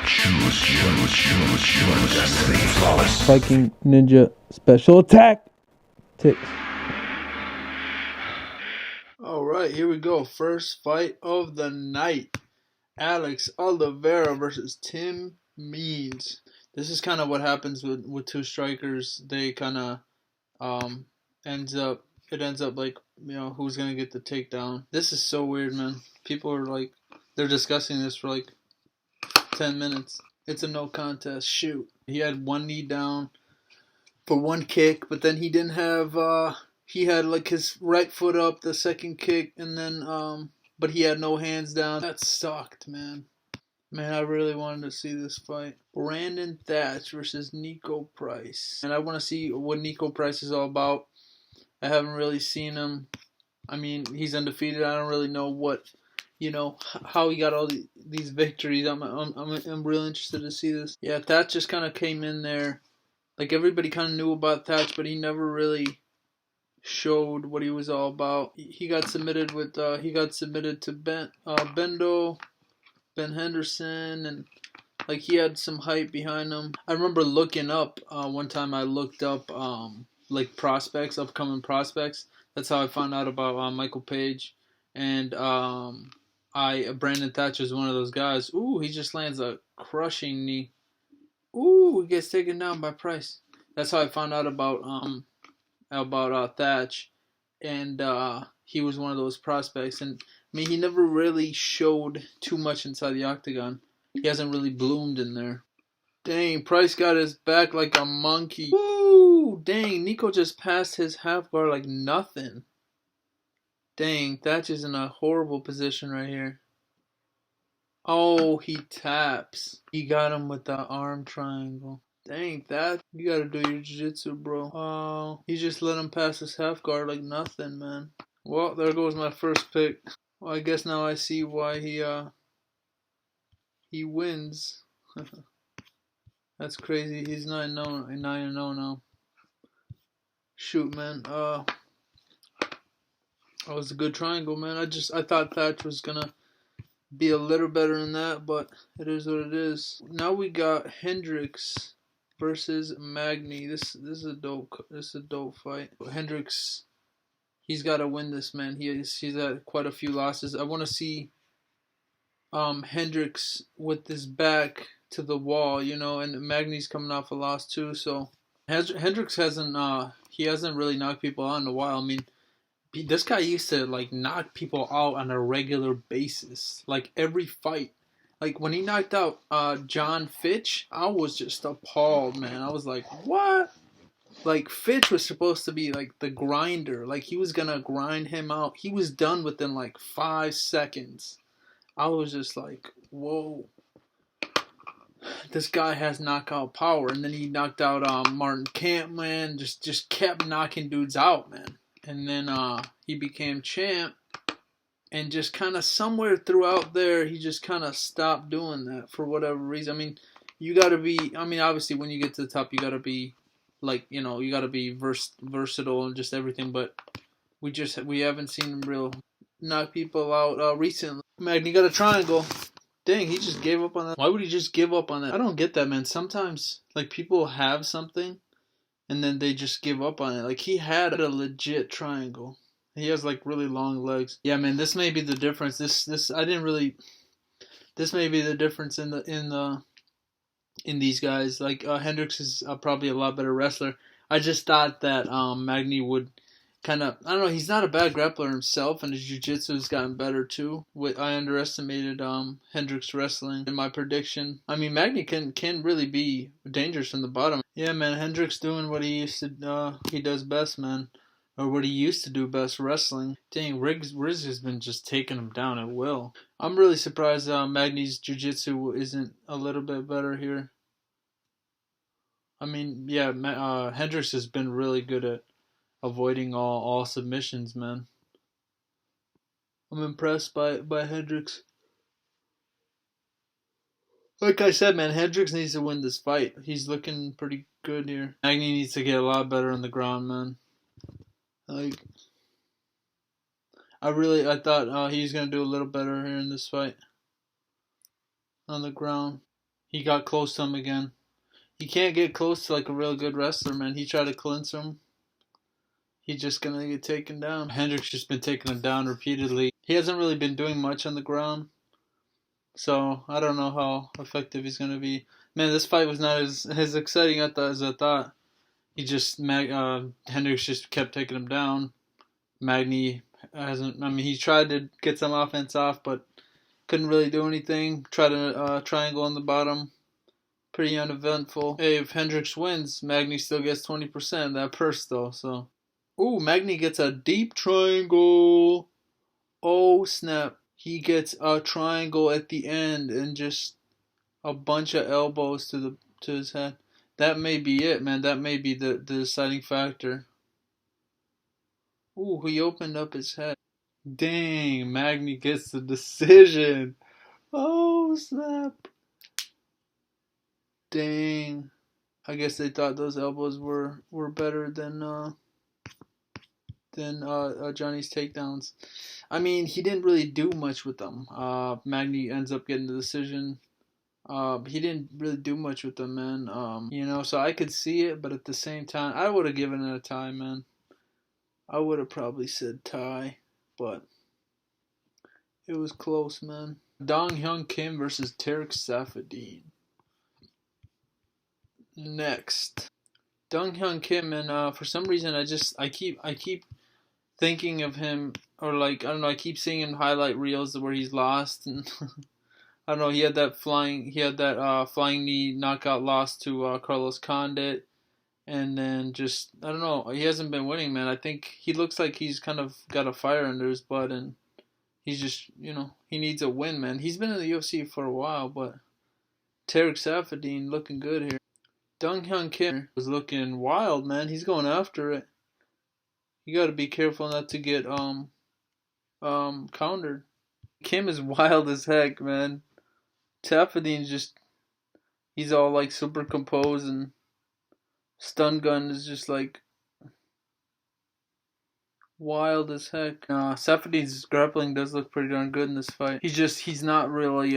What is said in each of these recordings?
Choose your destiny. Flawless. Viking Ninja Special Attack. Ticks. Alright, here we go. First fight of the night. Alex Oliveira versus Tim Means. This is kind of what happens with two strikers. They kind of ends up like, you know, who's gonna get the takedown. This is so weird, man. People are like, they're discussing this for like 10 minutes. It's a no contest. Shoot. He had one knee down for one kick, but then he didn't have he had like his right foot up the second kick, and then but he had no hands down. That sucked, man. Man, I really wanted to see this fight. Brandon Thatch versus Nico Price. And I want to see what Nico Price is all about. I haven't really seen him. I mean, he's undefeated. I don't really know what, you know, how he got all these victories. I'm real interested to see this. Yeah, Thatch just kind of came in there. Like, everybody kind of knew about Thatch, but he never really showed what he was all about. He got submitted with to Ben Henderson, and like he had some hype behind him. I remember looking up one time. I looked up like prospects, upcoming prospects. That's how I found out about Michael Page, and Brandon Thatcher is one of those guys. Ooh, he just lands a crushing knee. Ooh, he gets taken down by Price. That's how I found out about Thatch, and he was one of those prospects. And I mean, he never really showed too much inside the octagon. He hasn't really bloomed in there. Dang, Price got his back like a monkey. Woo! Dang, Nico just passed his half guard like nothing. Dang, Thatch is in a horrible position right here. Oh, he taps. He got him with the arm triangle. Dang, Thatch, you gotta do your jiu-jitsu, bro. Oh, he just let him pass his half guard like nothing, man. Well, there goes my first pick. Well, I guess now I see why he wins. That's crazy. He's 9-0 now. Shoot, man. That was a good triangle, man. I thought Thatch was gonna be a little better than that, but it is what it is. Now we got Hendricks versus Magny. This is a dope fight. Hendricks, he's got to win this, man. He's had quite a few losses. I want to see Hendricks with his back to the wall, you know, and Magny's coming off a loss too. So Hendricks hasn't really knocked people out in a while. I mean, this guy used to like knock people out on a regular basis, like every fight. Like when he knocked out John Fitch, I was just appalled, man. I was like, what? Like Fitch was supposed to be like the grinder. Like he was gonna grind him out. He was done within like 5 seconds. I was just like, whoa. This guy has knockout power. And then he knocked out Martin Kampman. Just kept knocking dudes out, man. And then he became champ. And just kind of somewhere throughout there, he just kind of stopped doing that for whatever reason. I mean, you got to be, I mean, obviously when you get to the top, you got to be, like, you know, you got to be versatile and just everything. But we haven't seen him real knock people out recently. Magny got a triangle. Dang, he just gave up on that. Why would he just give up on that? I don't get that, man. Sometimes, like, people have something, and then they just give up on it. Like, he had a legit triangle. He has like really long legs. Yeah, man, this may be the difference. This may be the difference in these guys. Like Hendricks is probably a lot better wrestler. I just thought that Magny would kind of, I don't know, he's not a bad grappler himself, and his jiu-jitsu has gotten better too. I underestimated Hendricks wrestling in my prediction. I mean, Magny can really be dangerous from the bottom. Yeah, man, Hendricks doing what he does best, man. Or what he used to do best, wrestling. Dang, Riggs has been just taking him down at will. I'm really surprised Magny's jiu-jitsu isn't a little bit better here. I mean, yeah, Hendricks has been really good at avoiding all submissions, man. I'm impressed by Hendricks. Like I said, man, Hendricks needs to win this fight. He's looking pretty good here. Magny needs to get a lot better on the ground, man. Like, I thought he was going to do a little better here in this fight on the ground. He got close to him again. He can't get close to like a real good wrestler, man. He tried to cleanse him. He's just gonna get taken down. Hendricks just been taking him down repeatedly. He hasn't really been doing much on the ground, so I don't know how effective he's gonna be. Man, this fight was not as exciting as I thought. Hendricks just kept taking him down. Magny hasn't. I mean, he tried to get some offense off, but couldn't really do anything. Tried a triangle on the bottom. Pretty uneventful. Hey, if Hendricks wins, Magny still gets 20% of that purse, though. So, ooh, Magny gets a deep triangle. Oh snap! He gets a triangle at the end and just a bunch of elbows to his head. That may be it, man. That may be the deciding factor. Ooh, he opened up his head. Dang, Magny gets the decision. Oh snap! Dang. I guess they thought those elbows were better than Johnny's takedowns. I mean, he didn't really do much with them. Magny ends up getting the decision. He didn't really do much with them, man. So I could see it, but at the same time, I would have given it a tie, man. I would have probably said tie, but it was close, man. Dong Hyun Kim versus Tarek Safadine. Next, Dong Hyun Kim, and for some reason I keep thinking of him, or like I don't know, I keep seeing him highlight reels where he's lost, and I don't know, he had that flying knee knockout loss to Carlos Condit, and then just I don't know, he hasn't been winning, man. I think he looks like he's kind of got a fire under his butt, and he's just he needs a win, man. He's been in the UFC for a while, but Tarek Safadine looking good here. Dong Hyun Kim was looking wild, man. He's going after it. You got to be careful not to get countered. Kim is wild as heck, man. Safadine's he's all like super composed, and stun gun is just like wild as heck. Safadine's grappling does look pretty darn good in this fight. He's not really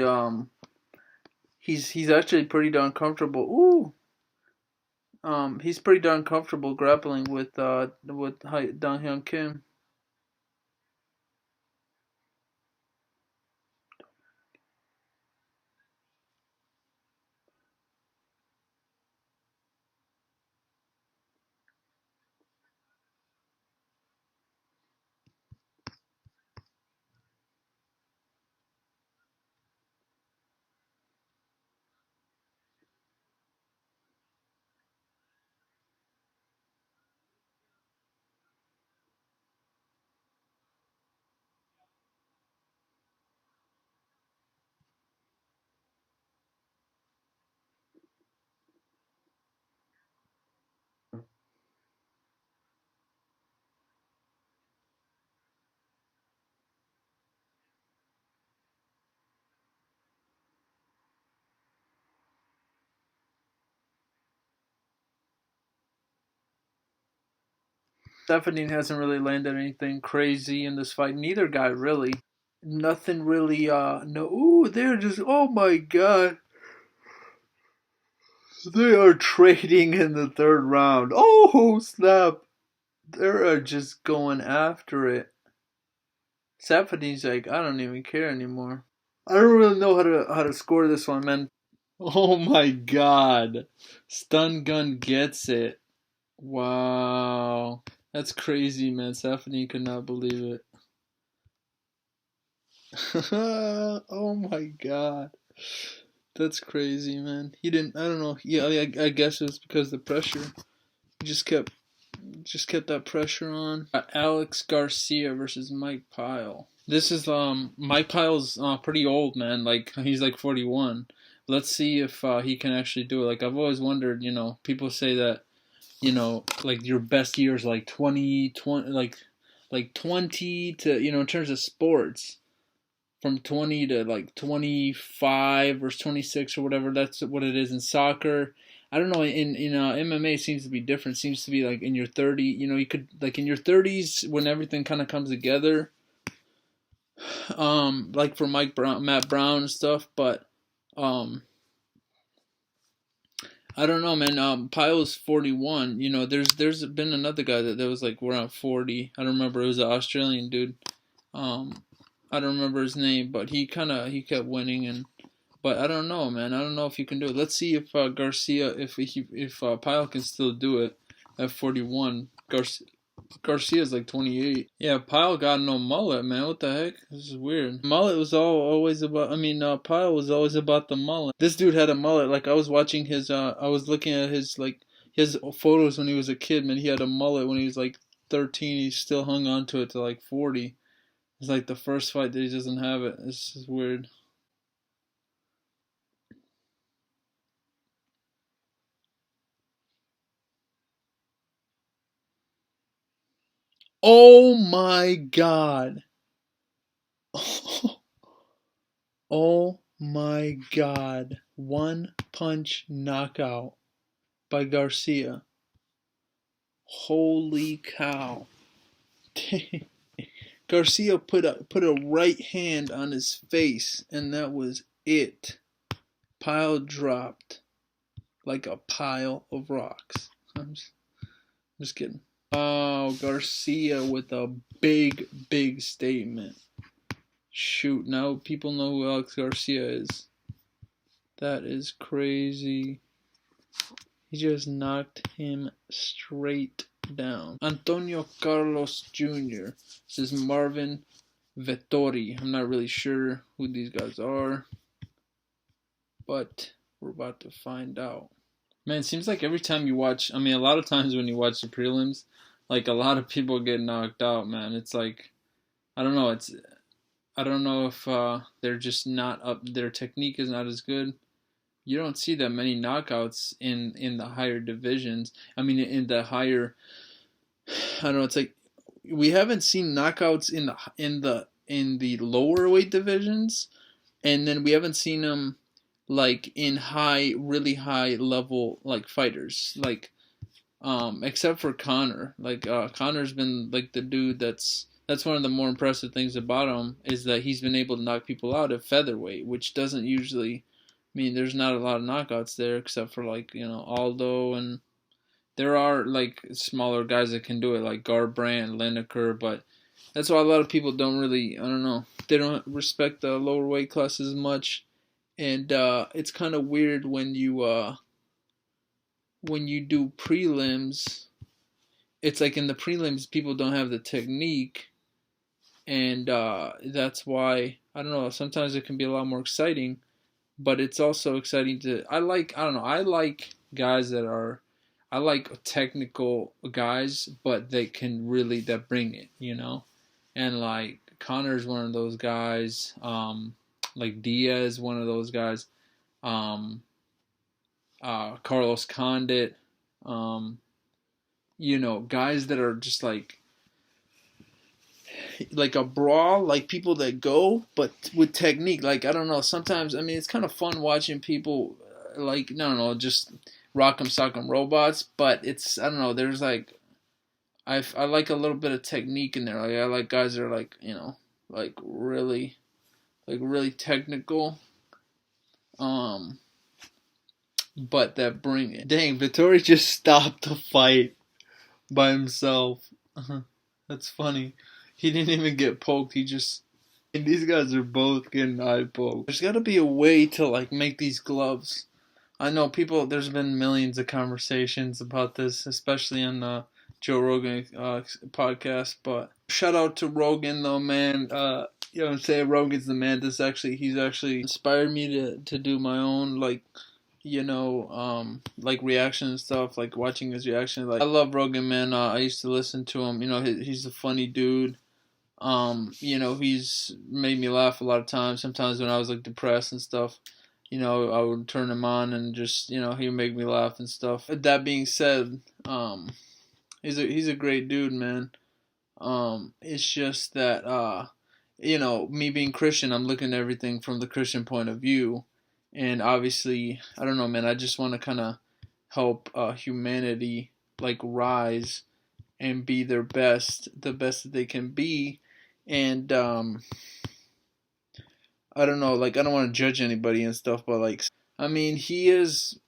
he's actually pretty darn comfortable. Ooh. He's pretty darn comfortable grappling with Dong Hyun Kim. Safadine hasn't really landed anything crazy in this fight. Neither guy really. Nothing really. No. Ooh, they're just. Oh my god. They are trading in the third round. Oh snap! They are just going after it. Safadine's like, I don't even care anymore. I don't really know how to score this one, man. Oh my god. Stun gun gets it. Wow. That's crazy, man. Safadine could not believe it. Oh my god. That's crazy, man. He didn't, I don't know. Yeah, I guess it was because of the pressure. He just kept that pressure on. Alex Garcia versus Mike Pyle. This is Mike Pyle's pretty old, man. Like he's like 41. Let's see if he can actually do it. Like I've always wondered, people say that, like your best years like 20 like 20 to, in terms of sports, from 20 to like 25 or 26 or whatever. That's what it is in soccer. I don't know. In MMA, it seems to be different. It seems to be like in your 30. You could like in your 30s when everything kind of comes together. Like for Matt Brown and stuff. But I don't know, man. Pyle's 41. You know, there's been another guy that was like around 40. I don't remember. It was an Australian dude. I don't remember his name, but he kept winning, and but I don't know, man. I don't know if you can do it. Let's see if Garcia, if Pyle can still do it at 41. Garcia's like 28. Yeah, Pyle got no mullet, man. What the heck? This is weird. Mullet was always about. I mean, Pyle was always about the mullet. This dude had a mullet. Like I was watching his. I was looking at his photos when he was a kid. Man, he had a mullet when he was like 13. He still hung on to it to like 40. It's like the first fight that he doesn't have it. This is weird. Oh my god. Oh my god. One punch knockout by Garcia. Holy cow. Garcia put a right hand on his face and that was it. Pyle dropped like a pile of rocks. I'm just kidding. Oh, Garcia with a big statement. Shoot, now people know who Alex Garcia is. That is crazy. He just knocked him straight down. Antonio Carlos Jr. This is Marvin Vettori. I'm not really sure who these guys are, but we're about to find out. Man, it seems like every time you watch, I mean, a lot of times when you watch the prelims, like a lot of people get knocked out, man. It's like, I don't know, I don't know if they're just not up, their technique is not as good. You don't see that many knockouts in the higher divisions. I mean, in the higher, I don't know. It's like we haven't seen knockouts in the lower weight divisions, and then we haven't seen them like in really high level like fighters, like except for Connor. Like Connor's been like the dude that's one of the more impressive things about him is that he's been able to knock people out at featherweight, which doesn't usually. I mean, there's not a lot of knockouts there except for like Aldo, and there are like smaller guys that can do it like Garbrandt, Lineker, but that's why a lot of people don't really, I don't know, they don't respect the lower weight classes much, and it's kind of weird when you do prelims. It's like in the prelims people don't have the technique, and that's why I don't know. Sometimes it can be a lot more exciting. But it's also exciting I like guys I like technical guys, but that bring it, and like Connor's one of those guys, like Diaz, one of those guys, Carlos Condit, guys that are just like a brawl, like people that go, but with technique. Like I don't know. Sometimes I mean it's kind of fun watching people like I don't know, just rock'em sock'em robots. But it's I don't know. There's like I like a little bit of technique in there. Like I like guys that are like really technical. But that bring it. Dang, Vittori just stopped the fight by himself. That's funny. He didn't even get poked. And these guys are both getting eye poked. There's got to be a way to like make these gloves. I know there's been millions of conversations about this, especially on the Joe Rogan podcast. But shout out to Rogan though, man. You know what I'm saying? Rogan's the man. He's actually inspired me to do my own like reaction and stuff, like watching his reaction. Like I love Rogan, man. I used to listen to him. He's a funny dude. He's made me laugh a lot of times. Sometimes when I was like depressed and stuff, I would turn him on and just, he would make me laugh and stuff. That being said, he's a great dude, man. It's just that, me being Christian, I'm looking at everything from the Christian point of view. And obviously, I don't know, man, I just want to kind of help humanity, like, rise and be the best that they can be. And, I don't know, like, I don't want to judge anybody and stuff, but, like, I mean, he is,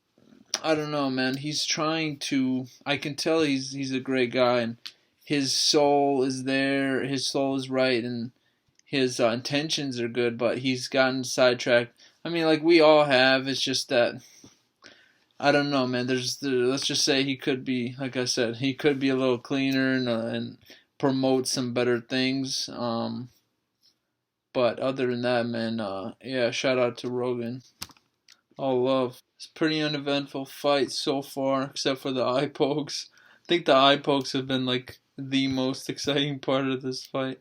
I don't know, man. He's trying to. I can tell he's a great guy, and his soul is there. His soul is right, and his intentions are good. But he's gotten sidetracked. I mean, like we all have. It's just that I don't know, man. Let's just say he could be, like I said, he could be a little cleaner and promote some better things. But other than that, man, yeah, shout out to Rogan. All love. It's a pretty uneventful fight so far, except for the eye pokes. I think the eye pokes have been like the most exciting part of this fight.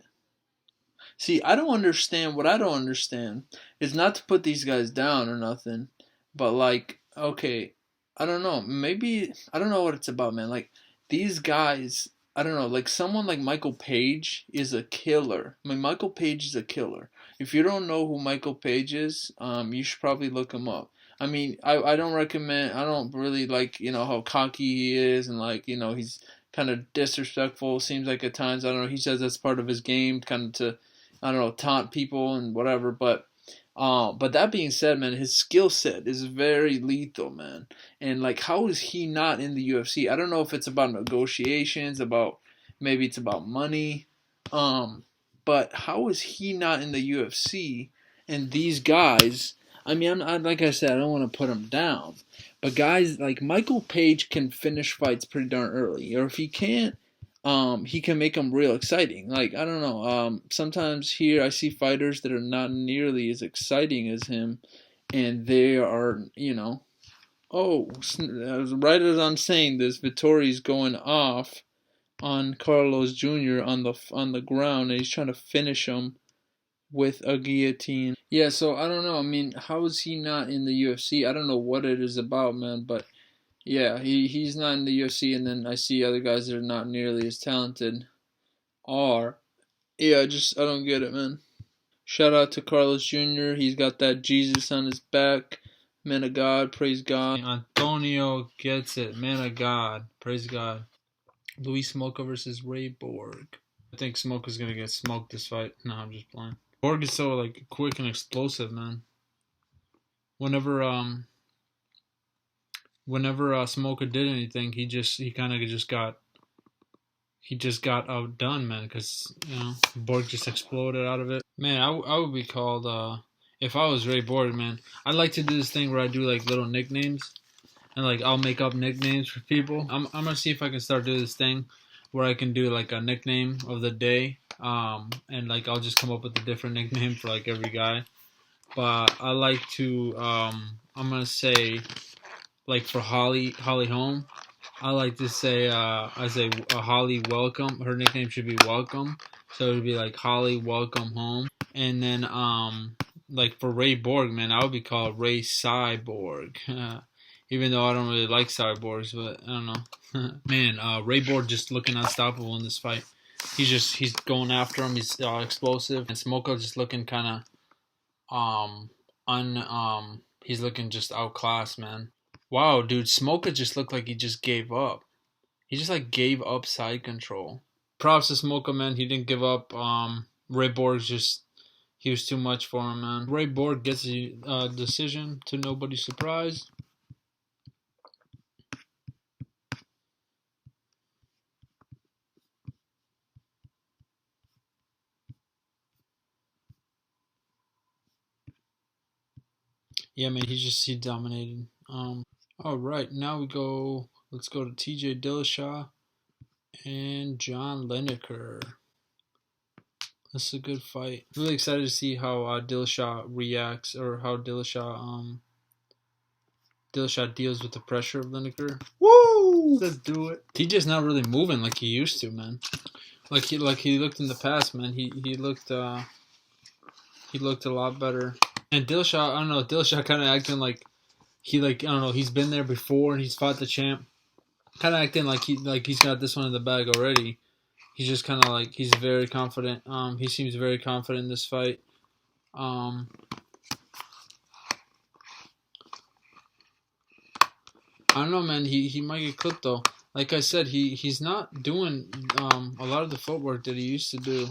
See, I don't understand. What I don't understand is not to put these guys down or nothing, but like, okay, I don't know. Maybe I don't know what it's about, man. Like these guys, I don't know. Like someone like Michael Page is a killer. I mean, Michael Page is a killer. If you don't know who Michael Page is, you should probably look him up. I mean, I don't recommend. I don't really like how cocky he is and like he's kind of disrespectful. Seems like at times I don't know. He says that's part of his game, kind of to I don't know, taunt people and whatever. But that being said, man, his skill set is very lethal, man. And like, how is he not in the UFC? I don't know if it's about negotiations, maybe it's about money. But how is he not in the UFC? And these guys, I mean, like I said, I don't want to put him down, but guys like Michael Page can finish fights pretty darn early, or if he can't, he can make them real exciting. Like I don't know. Sometimes here I see fighters that are not nearly as exciting as him, and they are, oh, right as I'm saying this, Vittori's going off on Carlos Jr. on the ground, and he's trying to finish him with a guillotine. Yeah, so I don't know. I mean, how is he not in the UFC? I don't know what it is about, man, but yeah, he's not in the UFC, and then I see other guys that are not nearly as talented are. Yeah, I don't get it, man. Shout out to Carlos Jr. He's got that Jesus on his back. Man of God, praise God. Antonio gets it. Man of God, praise God. Luis Smoka versus Ray Borg. I think Smoka's gonna get smoked this fight. No, I'm just playing. Borg is so like quick and explosive, man. Whenever Smoka did anything, he kind of just got outdone, man, because Borg just exploded out of it. Man, I would be called if I was Ray Borg, man. I'd like to do this thing where I do like little nicknames, and like I'll make up nicknames for people. I'm gonna see if I can start doing this thing where I can do like a nickname of the day, and like I'll just come up with a different nickname for like every guy. But I like to I'm gonna say like for Holly Holm, I like to say I say Holly Welcome. Her nickname should be Welcome, so it would be like Holly Welcome Home. And then like for Ray Borg, man, I would be called Ray Cyborg. Even though I don't really like cyborgs, but I don't know. Man, Ray Borg just looking unstoppable in this fight. He's going after him. He's explosive, and Smoka just looking kind of he's looking just outclassed, man. Wow, dude, Smoka just looked like he just gave up. He just like gave up side control. Props to Smoka, man. He didn't give up. Ray Borg he was too much for him, man. Ray Borg gets a decision to nobody's surprise. Yeah, man, he dominated. All right, now let's go to TJ Dillashaw and John Lineker. This is a good fight. Really excited to see how Dillashaw reacts, or how Dillashaw deals with the pressure of Lineker. Woo! Let's do it. TJ's not really moving like he used to, man. Like he looked in the past, man. He looked a lot better. And Dillashaw, I don't know, Dillashaw kind of acting like I don't know, he's been there before and he's fought the champ. Kind of acting like he's got this one in the bag already. He's just kind of like, he's very confident. He seems very confident in this fight. I don't know, man. He might get clipped though. Like I said, he's not doing a lot of the footwork that he used to do.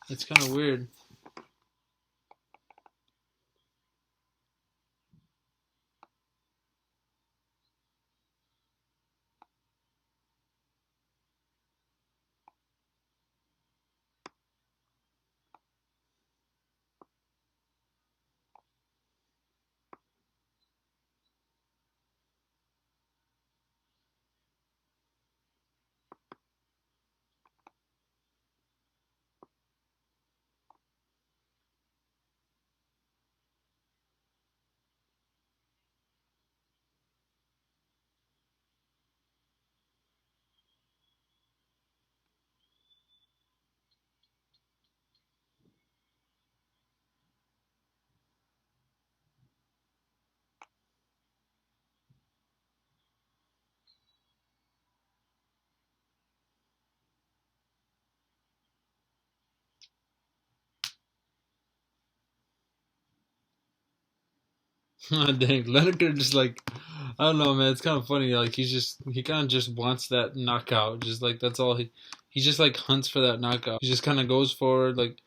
It's kind of weird. Dang, Lineker just like, I don't know, man. It's kind of funny. Like he kind of just wants that knockout. Just like that's all he just like hunts for that knockout. He just kind of goes forward. Like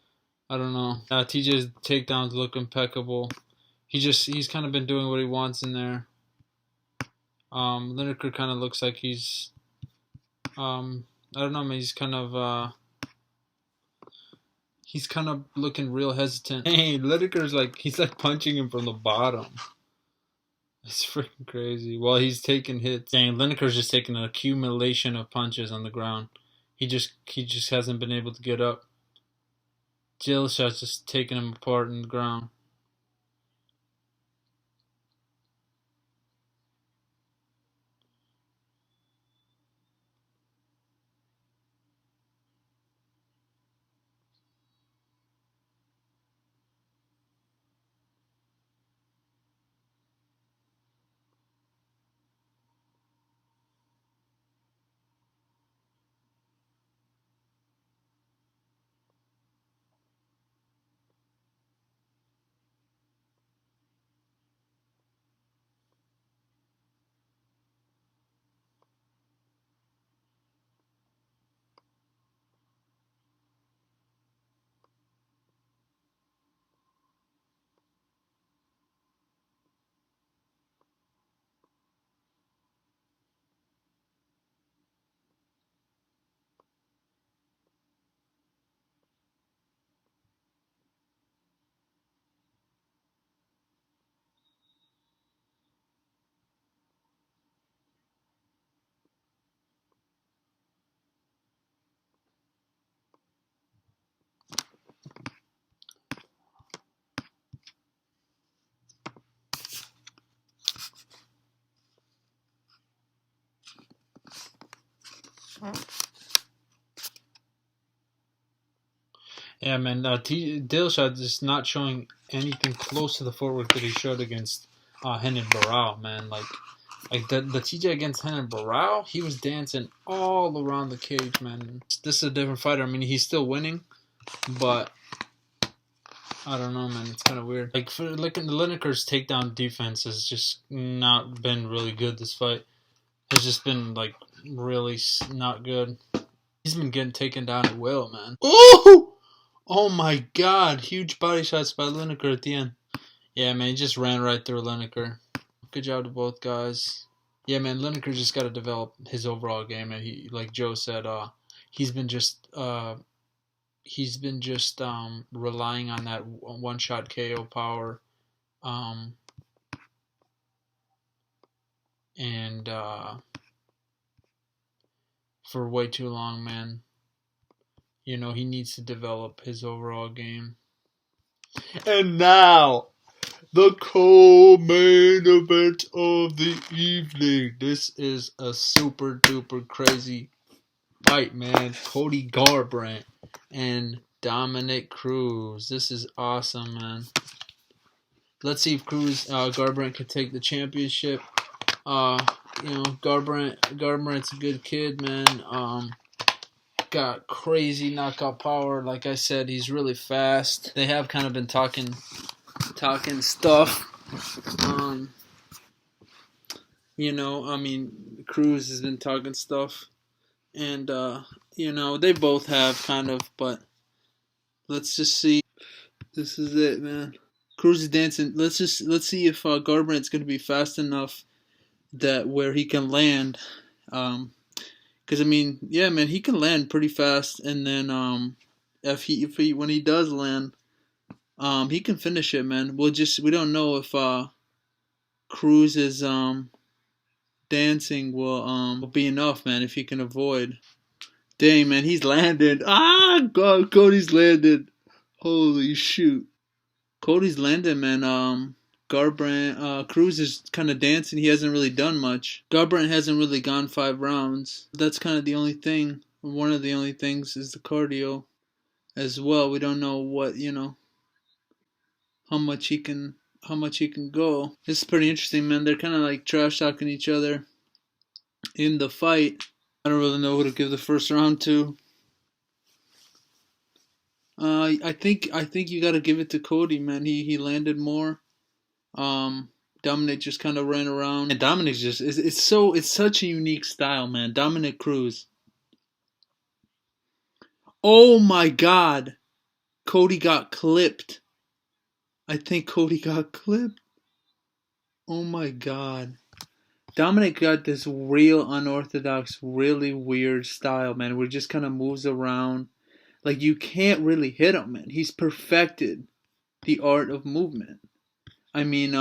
I don't know. TJ's takedowns look impeccable. He's kind of been doing what he wants in there. Lineker kind of looks like he's I don't know, man. He's kind of looking real hesitant. Hey, Lineker's like he's like punching him from the bottom. It's freaking crazy. While he's taking hits. Dang, Lineker's just taking an accumulation of punches on the ground. He just hasn't been able to get up. Dillasaw's just taking him apart in the ground. Yeah, man. Dillashaw is not showing anything close to the footwork that he showed against Renan Barao, man. Like the TJ against Renan Barao, he was dancing all around the cage, man. This is a different fighter. I mean, he's still winning, but I don't know, man. It's kind of weird. Like Lineker's takedown defense has just not been really good this fight. It's just been like really not good. He's been getting taken down at will, man. Ooh! Oh my god, huge body shots by Lineker at the end. Yeah, man, he just ran right through Lineker. Good job to both guys. Yeah, man, Lineker just got to develop his overall game, and he, like Joe said, he's been just relying on that one-shot KO power, and for way too long, man. You know, he needs to develop his overall game. And now, the co-main event of the evening. This is a super duper crazy fight, man. Cody Garbrandt and Dominic Cruz. This is awesome, man. Let's see if Garbrandt can take the championship. Garbrandt's a good kid, man. Got crazy knockout power. Like I said, he's really fast. They have kind of been talking stuff. Cruz has been talking stuff, and they both have kind of. But let's just see. This is it, man. Cruz is dancing. Let's see if Garbrandt's going to be fast enough that where he can land. Because yeah, man, he can land pretty fast, and then when he does land, he can finish it, man. We don't know if Cruz's dancing will be enough, man. If he can avoid. Dang, man, he's landed. Ah, God, Cody's landed. Holy shoot, Cody's landed, man. Cruz is kind of dancing. He hasn't really done much. Garbrandt hasn't really gone 5 rounds. That's kind of the only thing. One of the only things is the cardio as well. We don't know how much he can go. This is pretty interesting, man. They're kind of like trash talking each other in the fight. I don't really know who to give the first round to. I think you got to give it to Cody, man. He landed more. Dominic just kind of ran around, and Dominic just it's such a unique style, man. Dominic Cruz. Oh my God, Cody got clipped. I think Cody got clipped. Oh my God. Dominic got this real unorthodox, really weird style, man, where he just kind of moves around. Like, you can't really hit him, man. He's perfected the art of movement. I mean,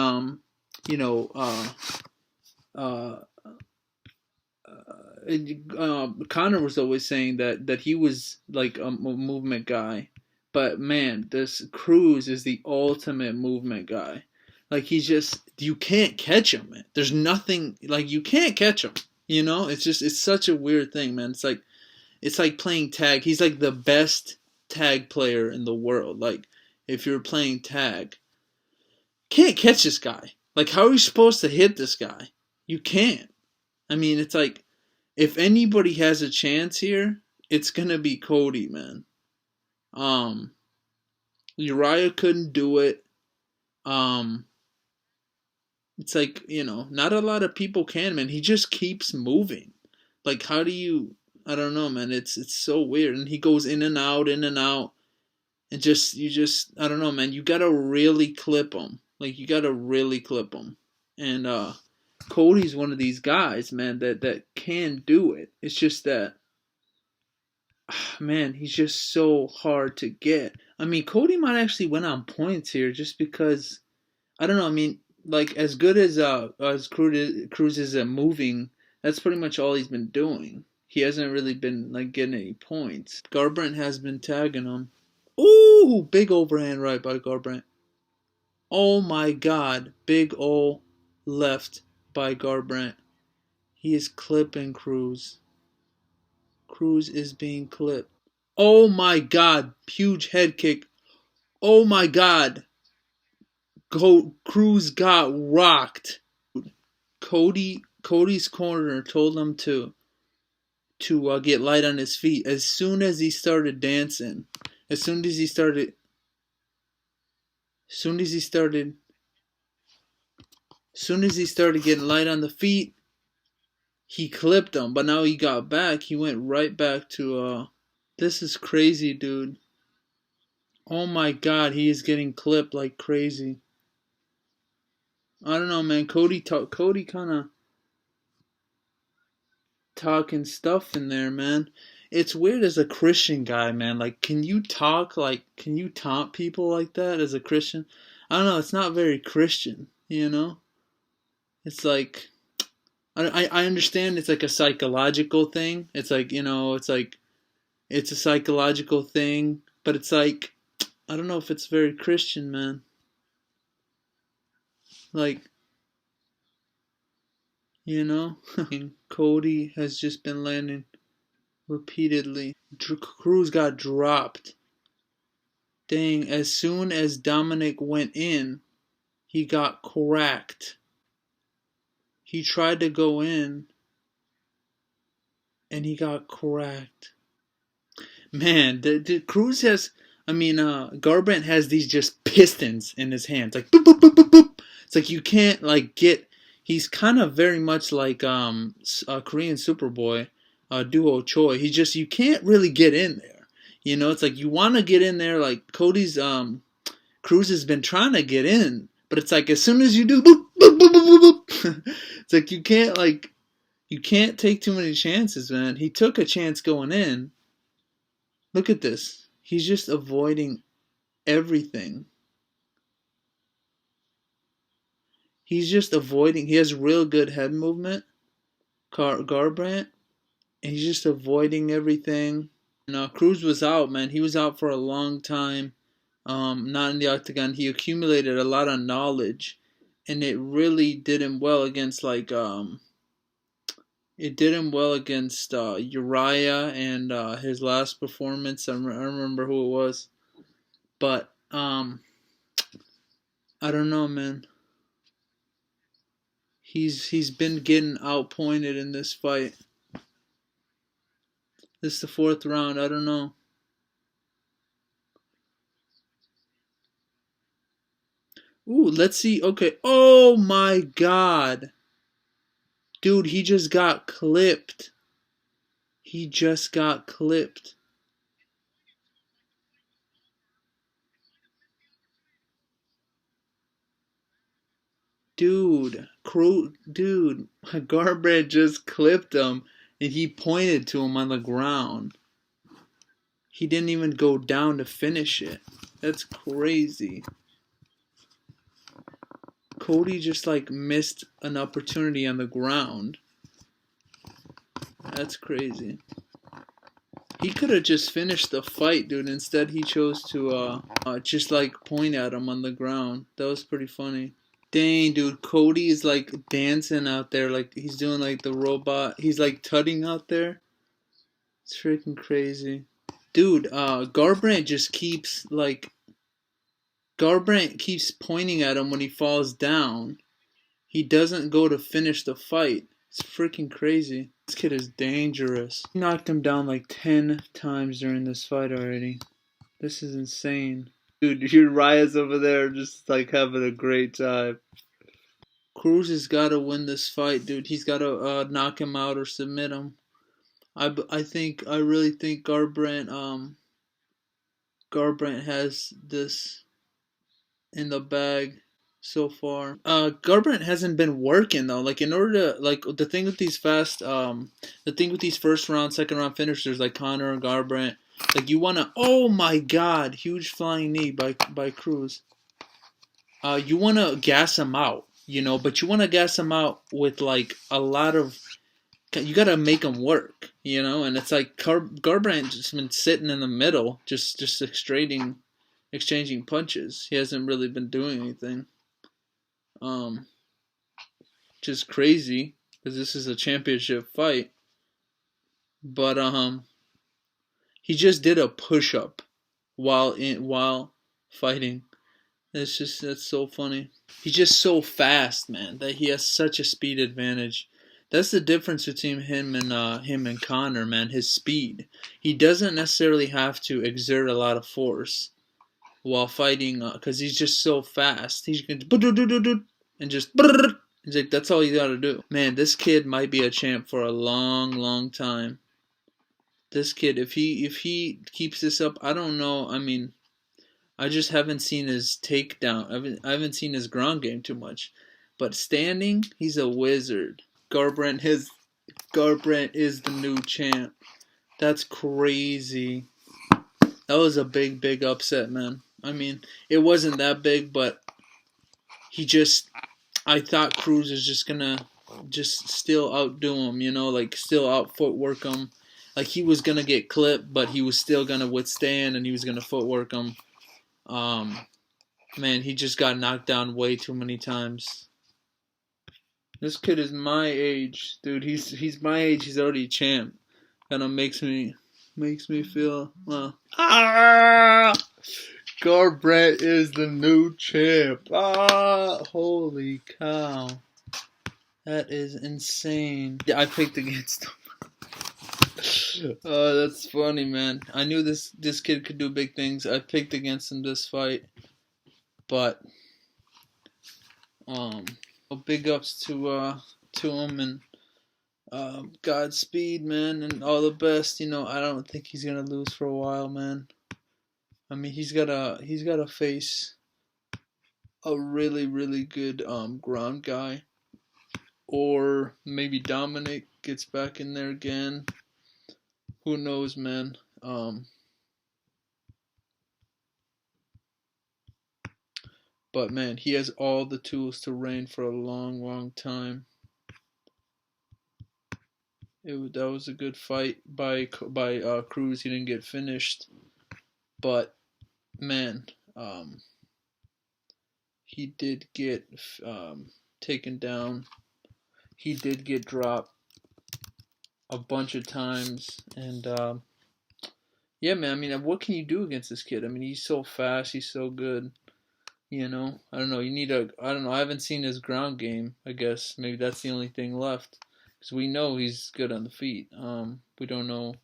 you know, uh, Connor was always saying that he was like a movement guy, but man, this Cruz is the ultimate movement guy. Like, he's just, you can't catch him, man. There's nothing, like, you can't catch him. You know, it's such a weird thing, man. It's like playing tag. He's like the best tag player in the world. Like, if you're playing tag, can't catch this guy. Like, how are you supposed to hit this guy? You can't. I mean, it's like, if anybody has a chance here, it's gonna be Cody, man. Uriah couldn't do it. It's like, not a lot of people can, man. He just keeps moving. Like, how do you? I don't know, man. It's so weird, and he goes in and out, and I don't know, man. You gotta really clip him. Like, you gotta really clip him, and Cody's one of these guys, man, that can do it. It's just that, man, he's just so hard to get. I mean, Cody might actually win on points here, just because, I don't know. I mean, like, as good as Cruz is at moving, that's pretty much all he's been doing. He hasn't really been like getting any points. Garbrandt has been tagging him. Ooh, big overhand right by Garbrandt. Oh my God, big ol' left by Garbrandt. He is clipping Cruz. Cruz is being clipped. Oh my God, huge head kick. Oh my God. Cruz got rocked. Cody's corner told him to get light on his feet. As soon as he started dancing, as soon as he started getting light on the feet, he clipped him. But now he got back. He went right back to this is crazy, dude. Oh my God, he is getting clipped like crazy. I don't know, man. Cody kind of talking stuff in there, man. It's weird as a Christian guy, man. Like, can you taunt people like that as a Christian? I don't know. It's not very Christian, you know. It's like, I understand it's like a psychological thing. It's like, it's a psychological thing, but it's like, I don't know if it's very Christian, man. Like, Cody has just been landing repeatedly. Cruz got dropped. Dang, as soon as Dominic went in, he got cracked. He tried to go in, and he got cracked. Man, the Cruz has, Garbrandt has these just pistons in his hands. Like, boop, boop, boop, boop, boop. It's like you can't, like, he's kind of very much like Korean Superboy, Duo Choi. You can't really get in there. It's like you want to get in there, like Cody's, Cruz has been trying to get in, but it's like as soon as you do, boop, boop, boop, boop, boop, boop. It's like you can't take too many chances, man. He took a chance going in. Look at this. He's just avoiding everything. He's just avoiding. He has real good head movement, Garbrandt, and he's just avoiding everything. Cruz was out, man. He was out for a long time. Not in the octagon. He accumulated a lot of knowledge, and it really did him well against Uriah and his last performance. I remember who it was, but I don't know, man. He's been getting outpointed in this fight. This is the fourth round. I don't know. Ooh, let's see. Okay. Oh my god. Dude, he just got clipped. He just got clipped. Dude, Garbrandt just clipped him and he pointed to him on the ground. He didn't even go down to finish it. That's crazy. Cody just like missed an opportunity on the ground. That's crazy. He could have just finished the fight, dude. Instead, he chose to just like point at him on the ground. That was pretty funny. Dang, dude, Cody is like dancing out there, like he's doing like the robot. He's like tutting out there. It's freaking crazy, dude. Garbrandt just keeps like Garbrandt keeps pointing at him when he falls down. He doesn't go to finish the fight. It's freaking crazy. This kid is dangerous. He knocked him down like 10 times during this fight already. This is insane. Dude, Uriah's over there just like having a great time. Cruz has got to win this fight, dude. He's got to knock him out or submit him. I really think Garbrandt has this in the bag so far. Garbrandt hasn't been working though. Like in order to like the thing with these first round, second round finishers like Connor and Garbrandt, like you wanna, oh my god, huge flying knee by Cruz. You wanna gas him out, but you wanna gas him out with like a lot of, you gotta make him work, and it's like Garbrandt just been sitting in the middle, just exchanging punches. He hasn't really been doing anything. Just crazy because this is a championship fight. But he just did a push up while fighting. That's so funny. He's just so fast, man, that he has such a speed advantage. That's the difference between him and Connor, man. His speed. He doesn't necessarily have to exert a lot of force while fighting because he's just so fast. He can and just he's like, that's all you gotta do. Man, this kid might be a champ for a long, long time. This kid, if he keeps this up, I don't know. I mean, I just haven't seen his takedown. I haven't seen his ground game too much. But standing, he's a wizard. Garbrandt is the new champ. That's crazy. That was a big, big upset, man. I mean, it wasn't that big, but I thought Cruz is just gonna just still outdo him, like still out footwork him. Like he was gonna get clipped, but he was still gonna withstand and he was gonna footwork him. Man, he just got knocked down way too many times. This kid is my age, dude. He's my age. He's already a champ. Kind of makes me feel well. Garbrandt is the new champ. Holy cow. That is insane. Yeah, I picked against him. Oh, that's funny, man. I knew this kid could do big things. I picked against him this fight. But big ups to him and Godspeed, man, and all the best. I don't think he's gonna lose for a while, man. I mean, he's gotta face a really, really good ground guy, or maybe Dominic gets back in there again. Who knows, man? But man, he has all the tools to reign for a long, long time. That was a good fight by Cruz. He didn't get finished, but man, he did get taken down. He did get dropped a bunch of times, and yeah, man. I mean, what can you do against this kid? I mean, he's so fast. He's so good. I don't know. I don't know. I haven't seen his ground game. I guess maybe that's the only thing left, because we know he's good on the feet. We don't know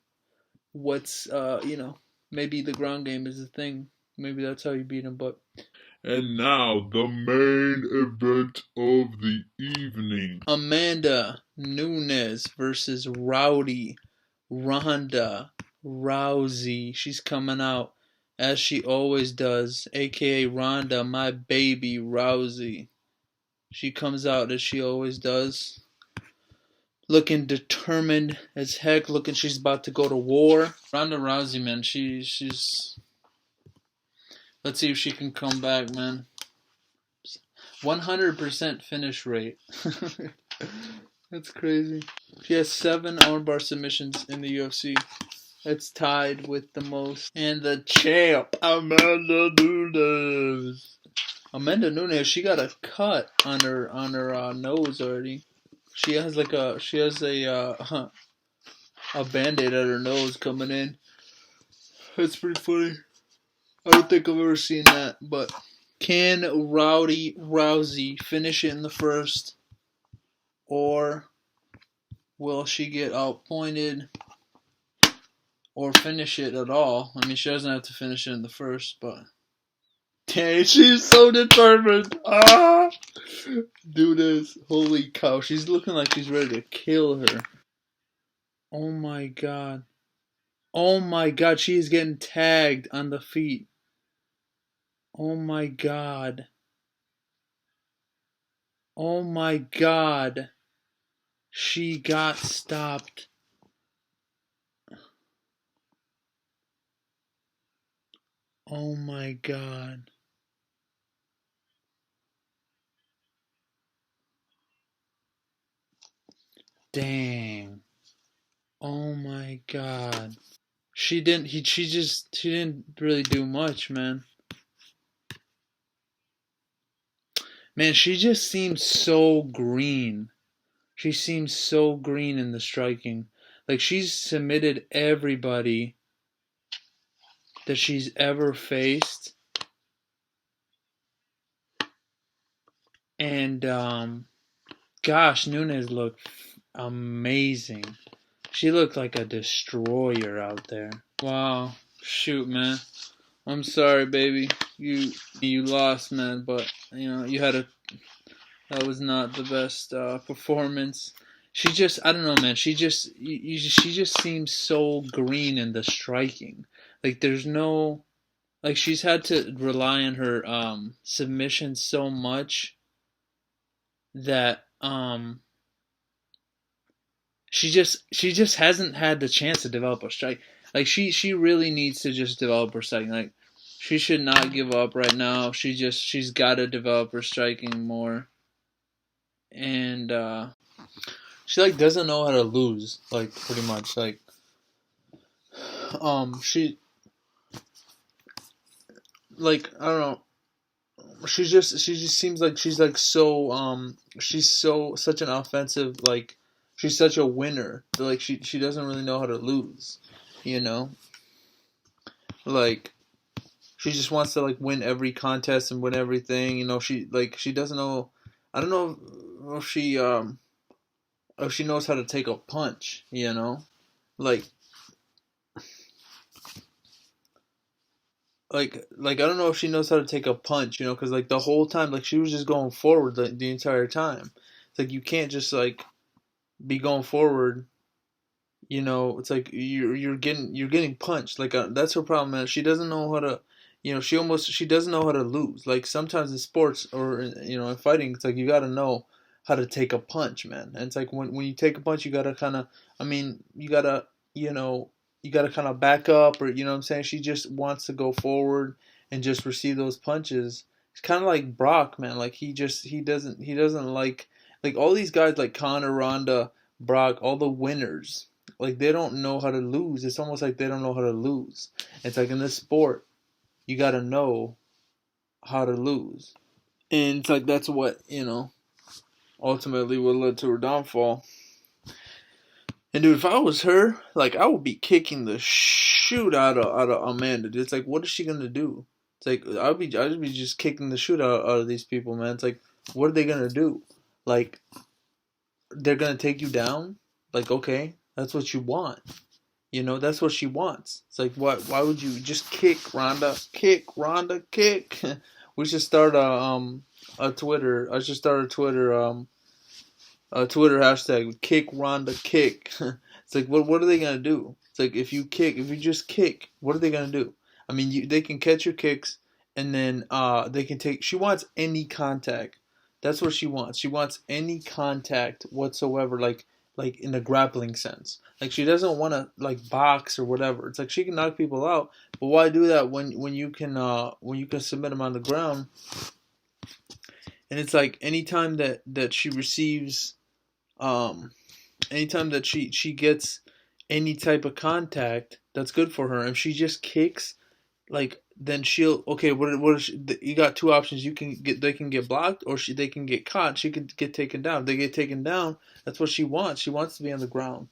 what's maybe the ground game is the thing. Maybe that's how you beat him. But And now, the main event of the evening. Amanda Nunes versus Rowdy Ronda Rousey. She's coming out as she always does, aka Ronda, my baby Rousey. She comes out as she always does, looking determined as heck, looking she's about to go to war. Ronda Rousey, man, she's. Let's see if she can come back, man. 100% finish rate. That's crazy. She has 7 armbar submissions in the UFC. That's tied with the most. And the champ, Amanda Nunes. Amanda Nunes, she got a cut on her nose already. She has a Band-Aid at her nose coming in. That's pretty funny. I don't think I've ever seen that, but can Rowdy Rousey finish it in the first, or will she get outpointed, or finish it at all? I mean, she doesn't have to finish it in the first, but dang, she's so determined. Ah, do this! Holy cow, she's looking like she's ready to kill her. Oh my god! Oh my god, she is getting tagged on the feet. Oh my god. Oh my god. She got stopped. Oh my god. Dang. Oh my god. She didn't really do much, man. Man, she just seems so green. She seems so green in the striking. Like, she's submitted everybody that she's ever faced. And, gosh, Nunes looked amazing. She looked like a destroyer out there. Wow. Shoot, man. I'm sorry, baby. You lost, man, but, you had that was not the best performance. She just, I don't know, man. She just seems so green in the striking. Like, there's no, like, she's had to rely on her submission so much that she just hasn't had the chance to develop a strike. Like, she really needs to just develop her striking. Like, she should not give up right now. She's got to develop her striking more. And she, like, doesn't know how to lose, like, pretty much. Like, she, like, I don't know. She just seems like she's like so she's such an offensive, like, she's such a winner. Like, she doesn't really know how to lose, Like, she just wants to, like, win every contest and win everything. She doesn't know. I don't know if she knows how to take a punch. Like I don't know if she knows how to take a punch. Because, like, the whole time, like, she was just going forward the entire time. It's like, you can't just, like, be going forward. It's like you're getting punched. Like, that's her problem, man. She doesn't know how to. She doesn't know how to lose. Like, sometimes in sports or in fighting, it's like you gotta know how to take a punch, man. And it's like when you take a punch, you gotta kind of. I mean, you gotta kind of back up, or what I'm saying. She just wants to go forward and just receive those punches. It's kind of like Brock, man. Like, he doesn't like all these guys, like Conor, Ronda, Brock, all the winners. Like, they don't know how to lose. It's almost like they don't know how to lose. It's like, in this sport, you got to know how to lose. And it's like, that's what, ultimately what led to her downfall. And, dude, if I was her, like, I would be kicking the shoot out of Amanda. It's like, what is she going to do? It's like, I'd be just kicking the shoot out of these people, man. It's like, what are they going to do? Like, they're going to take you down? Like, okay, that's what you want. That's what she wants. It's like, why would you just kick, Ronda? Kick, Ronda, kick. We should start a Twitter. I should start a Twitter hashtag kick Ronda kick. It's like what are they gonna do? It's like if you just kick, what are they gonna do? I mean, they can catch your kicks, and then they can take. She wants any contact. That's what she wants. She wants any contact whatsoever, like in a grappling sense. Like she doesn't want to like box or whatever. It's like she can knock people out, but why do that when you can submit them on the ground? And it's like anytime that she receives anytime that she gets any type of contact, that's good for her. If she just kicks, like then she'll okay. What is you got two options. They can get blocked or they can get caught. She could get taken down. If they get taken down, that's what she wants. She wants to be on the ground.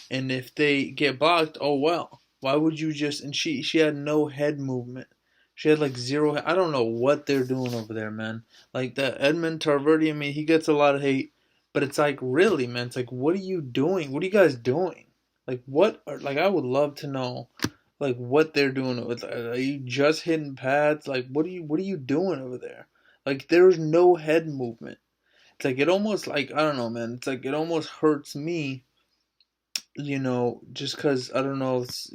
And if they get blocked, oh well. Why would you just? And she had no head movement. She had like zero. I don't know what they're doing over there, man. Like that Edmund Tarverdi. I mean, he gets a lot of hate, but it's like really, man. It's like, what are you doing? What are you guys doing? Like what? Like I would love to know, like what they're doing with. Are you just hitting pads? Like what are you doing over there? Like there's no head movement. It's like it almost like I don't know, man. It's like it almost hurts me, just because I don't know. It's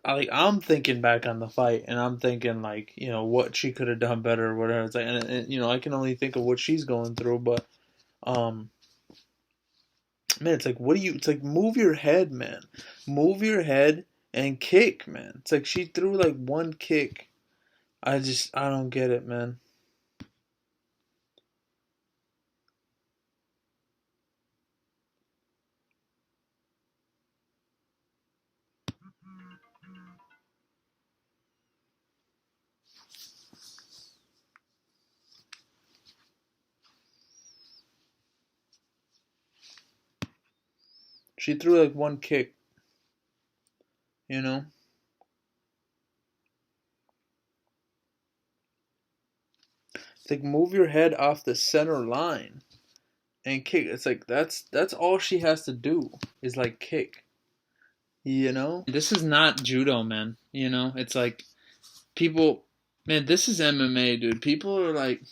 I'm thinking back on the fight, and I'm thinking like what she could have done better or whatever. It's like, and I can only think of what she's going through, but um, man, it's like it's like move your head, man, move your head and kick, man. It's like she threw like one kick. I don't get it, man. She threw like one kick, you know. It's like move your head off the center line and kick. It's like that's all she has to do is like kick. This is not judo, man. It's like people, man. This is MMA, dude. People are like,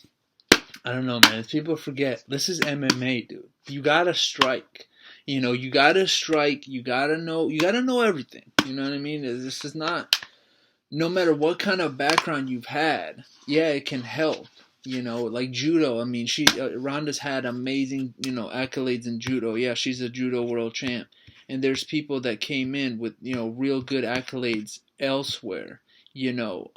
I don't know, man. People forget this is MMA, dude. You gotta strike. You gotta strike. You gotta know. You gotta know everything. You know what I mean? This is not. No matter what kind of background you've had, yeah, it can help. Like judo. I mean, Ronda's had amazing, accolades in judo. Yeah, she's a judo world champ. And there's people that came in with, real good accolades elsewhere. You know,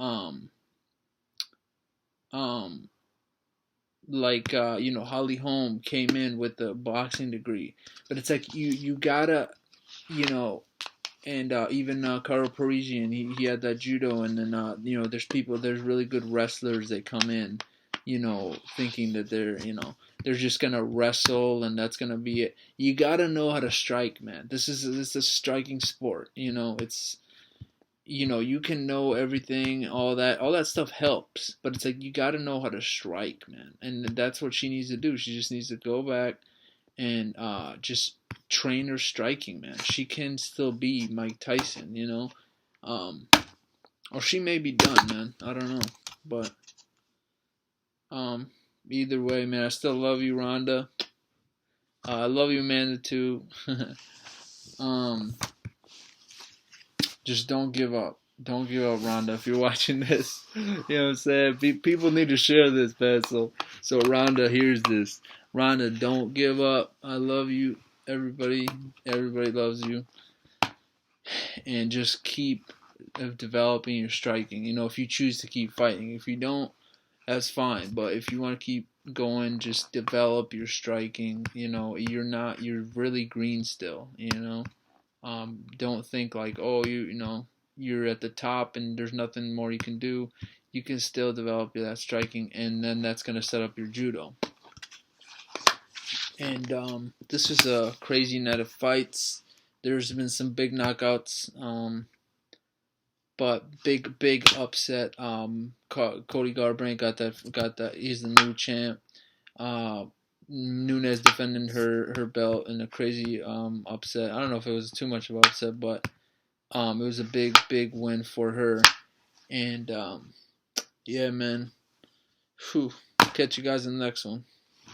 like Holly Holm came in with a boxing degree, but it's like you gotta, you know, and even Carl Parisian, he had that judo, and then there's really good wrestlers that come in, thinking that they're just gonna wrestle and that's gonna be it. You gotta know how to strike, man. This is a striking sport. It's you can know everything, all that stuff helps, but it's like you got to know how to strike, man, and that's what she needs to do. She just needs to go back and just train her striking, man. She can still be Mike Tyson, or she may be done, man. I don't know, but either way, man, I still love you, Ronda. I love you, Amanda, too. Just don't give up. Don't give up, Rhonda, if you're watching this. You know what I'm saying? People need to share this, man. So Rhonda hears this. Rhonda, don't give up. I love you, everybody. Everybody loves you. And just keep developing your striking. If you choose to keep fighting. If you don't, that's fine. But if you want to keep going, just develop your striking. You're really green still, don't think like, oh, you're at the top and there's nothing more you can do. You can still develop that striking, and then that's going to set up your judo. And this is a crazy night of fights. There's been some big knockouts, but big upset. Cody Garbrandt got that. He's the new champ. Nunes defending her belt in a crazy upset. I don't know if it was too much of an upset, but it was a big win for her. And Yeah, man. Whew. Catch you guys in the next one.